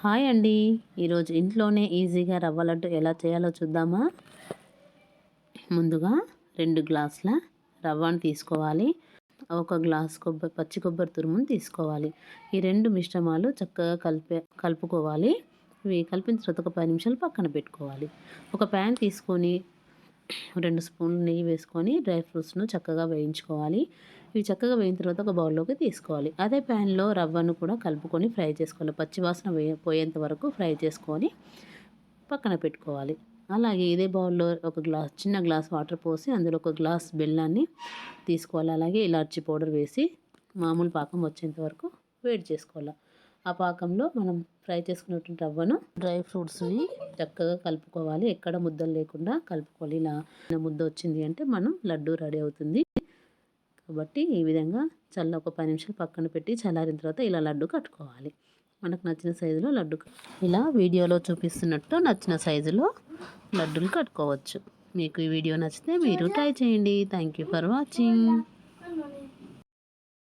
Hi అండి. ఈరోజు ఇంట్లోనే ఈజీగా రవ్వ లడ్డు ఎలా చేయాలో చూద్దామా? ముందుగా 2 గ్లాసుల రవ్వను తీసుకోవాలి. ఒక గ్లాస్ పచ్చి కొబ్బరి తురుమును తీసుకోవాలి. ఈ 2 మిశ్రమాలు చక్కగా కలుపుకోవాలి. ఇవి కలిపిన తర్వాత ఒక 10 నిమిషాలు పక్కన పెట్టుకోవాలి. ఒక ప్యాన్ తీసుకొని 2 స్పూన్లు నెయ్యి వేసుకొని డ్రై ఫ్రూట్స్ను చక్కగా వేయించుకోవాలి. ఇవి చక్కగా వేయిన తర్వాత ఒక బౌల్లోకి తీసుకోవాలి. అదే ప్యాన్లో రవ్వను కూడా కలుపుకొని ఫ్రై చేసుకోవాలి. పచ్చివాసన పోయేంత వరకు ఫ్రై చేసుకొని పక్కన పెట్టుకోవాలి. అలాగే ఇదే బౌల్లో ఒక చిన్న గ్లాస్ వాటర్ పోసి అందులో ఒక గ్లాస్ బెల్లాన్ని తీసుకోవాలి. అలాగే ఇలాచీ పౌడర్ వేసి మామూలు పాకం వచ్చేంత వరకు వేడి చేసుకోవాలి. ఆ పాకంలో మనం ఫ్రై చేసుకున్నటువంటి రవ్వను డ్రై ఫ్రూట్స్ని చక్కగా కలుపుకోవాలి. ఎక్కడ ముద్దలు లేకుండా కలుపుకోవాలి. ఇలా ముద్ద వచ్చింది అంటే మనం లడ్డు రెడీ అవుతుంది. కాబట్టి ఈ విధంగా ఒక 10 నిమిషాలు పక్కన పెట్టి చల్లారిన తర్వాత ఇలా లడ్డు కట్టుకోవాలి. మనకు నచ్చిన సైజులో లడ్డు ఇలా వీడియోలో చూపిస్తున్నట్టు నచ్చిన సైజులో లడ్డూలు కట్టుకోవచ్చు. మీకు ఈ వీడియో నచ్చితే మీరు ట్రై చేయండి. Thank you for watching.